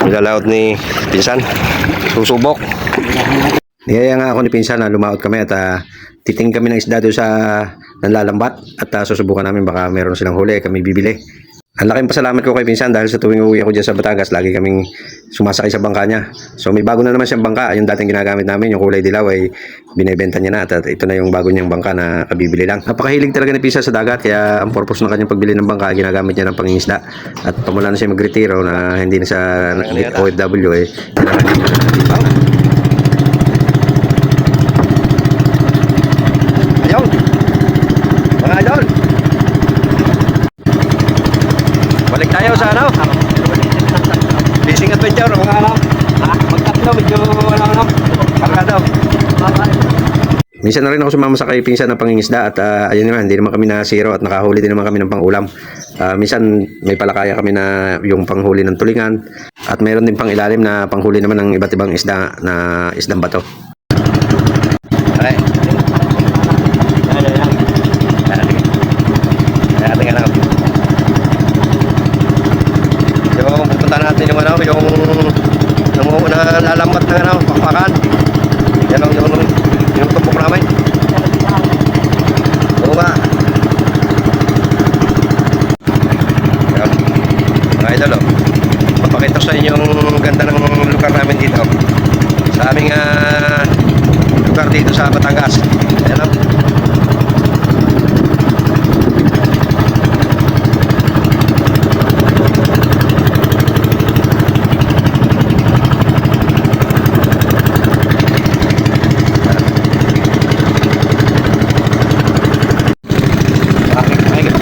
Nilalaot ni Pinsan. Susubok. Niyaya nga ako ni Pinsan na lumaot kami at titingin kami ng isda doon sa nanlalambat at susubukan namin baka meron silang huli kami bibili. Ang laking pasalamat ko kay Pinsan dahil sa tuwing uwi ako dyan sa Batangas, lagi kaming sumasakay sa bangka niya. So may bago na naman siyang bangka. Yung dating ginagamit namin, yung kulay dilaw ay binebenta niya na at ito na yung bago niyang bangka na kabibili lang. Napakahilig talaga ni Pinsan sa dagat kaya ang purpose ng kanyang pagbili ng bangka, ginamit niya ng pangingisda. At pamula na siya magretiro na hindi na siya OFW kailangan niya ng bangka. Ayun! Mga idol! Balik tayo sa ano? Fishing adventure, mga ano? Magtatlo, medyo ano? Kargado. Minsan na rin ako sumama sa kay Pinsan ng pangingisda at ayun naman, hindi naman kami na zero at nakahuli din naman kami ng pangulam. Minsan may palakaya kami na yung panghuli ng tulingan at mayroon din pang ilalim na panghuli naman ng iba't ibang isda na isdang bato. Okay. Pupunta natin yung ano, yung lalambat ng ano, pakpakan. Yan ang yung tupok namin. Oo ba? Yan. Mga idol, papakita sa inyo yung ganda ng lugar namin dito. Sa aming lugar dito sa Batangas. Yan o.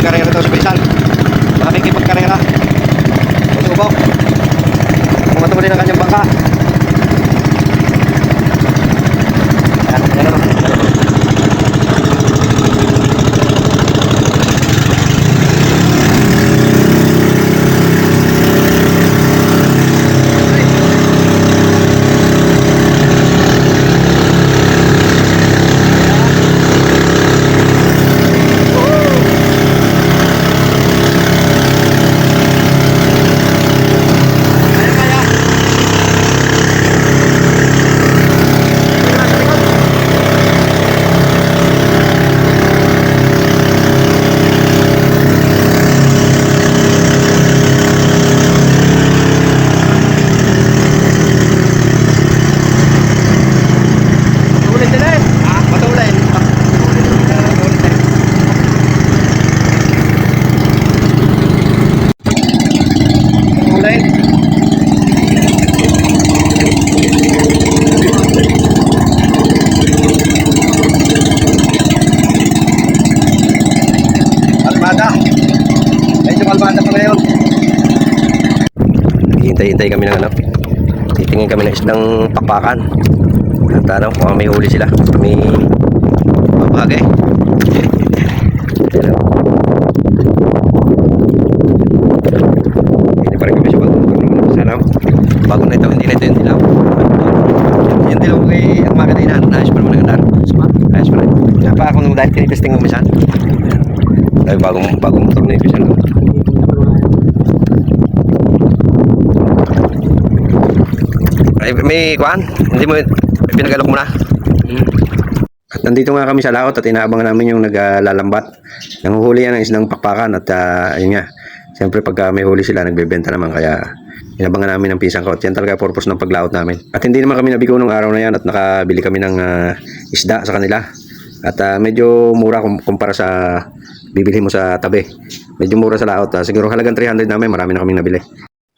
Karera daw sa Pinsan. Makikipagkarera. Susubok. Kung matuli ng kanyang bangka. Ayan. Hintay kami ng ano, titingin kami ng isdang pakpakan at ano, kung may huli sila may babagay. Hindi pa rin kami sa bago na ito, hindi na ito yung dilaw. Yung dilaw kay ang mga kainan, naayos pa naman ang andar. Ayos pa rin. Kaya pa ako nung dahil tinitesting mo minsan ay bagong motor na ito siya. Ay, may kuan, hindi mo pinagalok mo na. At nandito nga kami sa laot at inaabangan namin yung naglalambat. Nanguhuli yan ng isdang pakpakan at ayun nga. Siyempre pagka may huli sila nagbebenta naman kaya inabangan namin ng Pinsan ko. At yan talaga purpose ng paglaot namin. At hindi naman kami nabigo nung araw na yan at nakabili kami ng isda sa kanila. At medyo mura kumpara sa bibili mo sa tabi. Medyo mura sa laot. Siguro halagang 300 namin, marami na kaming nabili.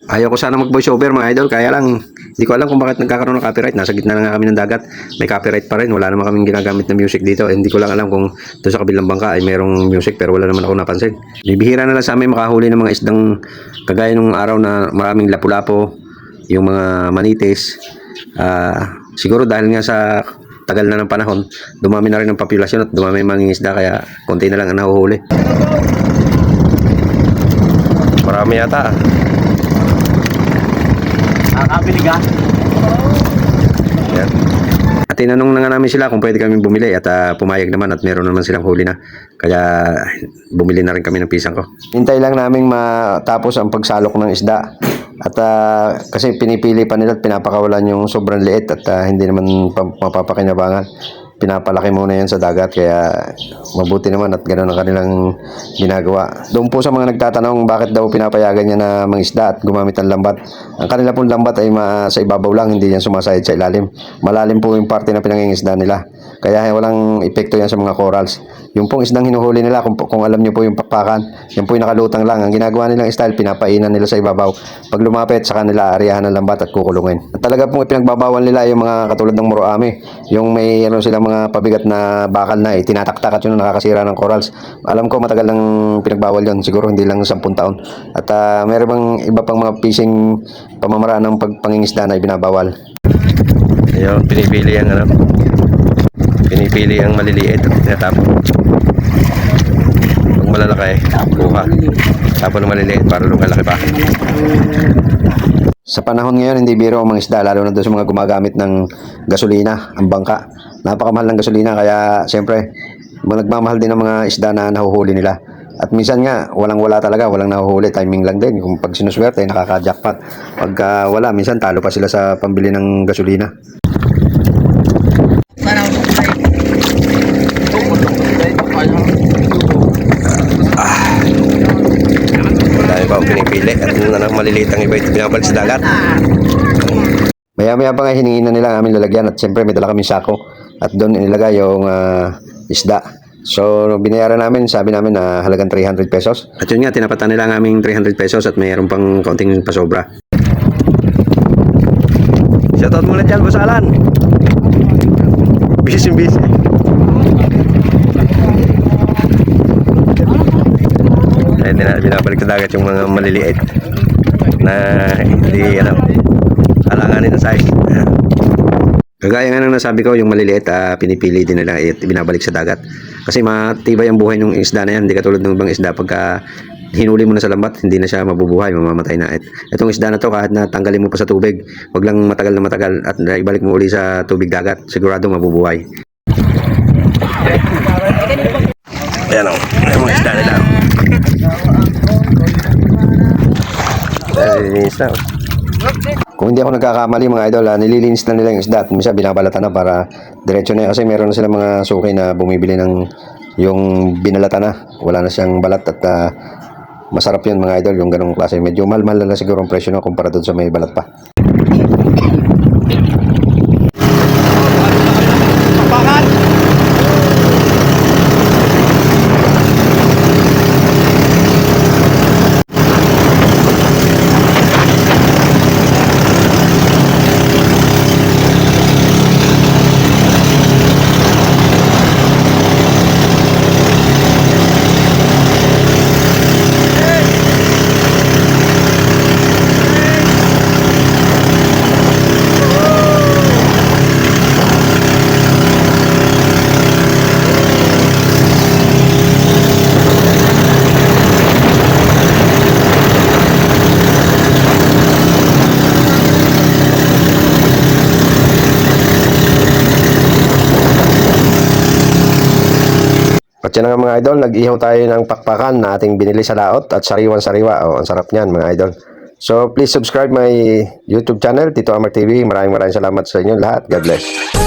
Ayaw ko sana mag voice over mga idol, kaya lang hindi ko alam kung bakit nagkakaroon ng copyright. Nasa gitna na nga kami ng dagat, may copyright pa rin. Wala naman kaming ginagamit na music dito. Hindi ko lang alam kung doon sa kabilang bangka ay mayroong music pero wala naman ako napansin. Bibihira na lang sa amin makahuli ng mga isdang kagaya nung araw na maraming lapu-lapo, yung mga manitis. Siguro dahil nga sa tagal na ng panahon, dumami na rin ang populasyon at dumami ang mga isda kaya konti na lang ang nahuhuli. Marami yata. Nakakabili ka? Yan. At At tinanong na nga namin sila kung pwede kami bumili at pumayag naman at meron naman silang huli na. Kaya bumili na rin kami ng pisang ko. Hintay lang namin matapos ang pagsalok ng isda. At kasi pinipili pa nila at pinapakawalan yung sobrang liit at hindi naman mapapakinabangan. Pinapalaki muna yan sa dagat kaya mabuti naman at ganoon ang kanilang ginagawa. Doon po sa mga nagtatanong bakit daw pinapayagan niya na mangisda at gumamit ng lambat. Ang kanila pong lambat ay sa ibabaw lang, hindi yan sumasayad sa ilalim. Malalim po yung parte na pinangingisda nila. Kaya walang epekto yan sa mga corals. Yung pong isdang hinuhuli nila, kung alam nyo po yung pakpakan, yung po yung nakalutang lang. Ang ginagawa nilang style, pinapainan nila sa ibabaw. Pag lumapit, sa kanila areahan ng lambat at kukulungin. At talaga pong ipinagbabawal nila yung mga katulad ng muroami. Yung may silang mga pabigat na bakal na tinataktak at yun ang nakakasira ng corals. Alam ko matagal nang pinagbawal yun. Siguro hindi lang 10 taon. At meron bang iba pang mga fishing pamamaraan ng pagpangingisda na ibinabawal. Ayun, pinipili ang pinipili ang maliliit at tinatapon. Pag malalaki, kuha. Tapon ng maliliit para lumalaki pa. Sa panahon ngayon, hindi biro ang mga isda, lalo na doon sa mga gumagamit ng gasolina, ang bangka. Napakamahal ng gasolina, kaya siyempre, nagmamahal din ang mga isda na nahuhuli nila. At minsan nga, walang-wala talaga, walang nahuhuli, timing lang din. Kung pag sinuswerte, nakaka-jackpot. Pagka wala, minsan talo pa sila sa pambili ng gasolina. Dahil pa ang pinipili at maliliit ang iba ito pinabalik sa dagat. Maya-maya pa nga hiningin na nila ang aming lalagyan at siyempre may dala kami sako at doon inilagay yung isda. So binayaran namin, sabi namin na halagang 300 pesos. At yun nga, tinapatan nila ang aming 300 pesos at mayroon pang kaunting pasobra. Shoutout muna dyan, Boss Alan. Busy. Binabalik sa dagat yung mga maliliit na hindi alanganin ng size. Kagaya nga ng nasabi ko, yung maliliit pinipili din nila at binabalik sa dagat kasi matibay ang buhay ng isda na yan, hindi katulad ng ibang isda pagka hinuli mo na sa lambat hindi na siya mabubuhay, mamamatay na. Itong isda na to kahit na tanggalin mo pa sa tubig, wag lang matagal na matagal at ibalik mo uli sa tubig dagat, sigurado mabubuhay. Ayan o, yung mga isda nila. Nililinis na. Kung hindi ako nagkakamali mga idol, nililinis na nila yung isda at minsan binabalatan na para diretso na kasi meron na sila mga suki na bumibili ng yung binalatan na. Wala na siyang balat at masarap yun mga idol, yung ganong klase. Medyo mahal na siguro ang presyo na kumpara doon sa may balat pa. At yan nga mga idol, nag-ihaw tayo ng pakpakan na ating binili sa laot at sariwan-sariwa. Oh, ang sarap niyan mga idol. So please subscribe my YouTube channel, Tito Amar TV. Maraming salamat sa inyo lahat. God bless.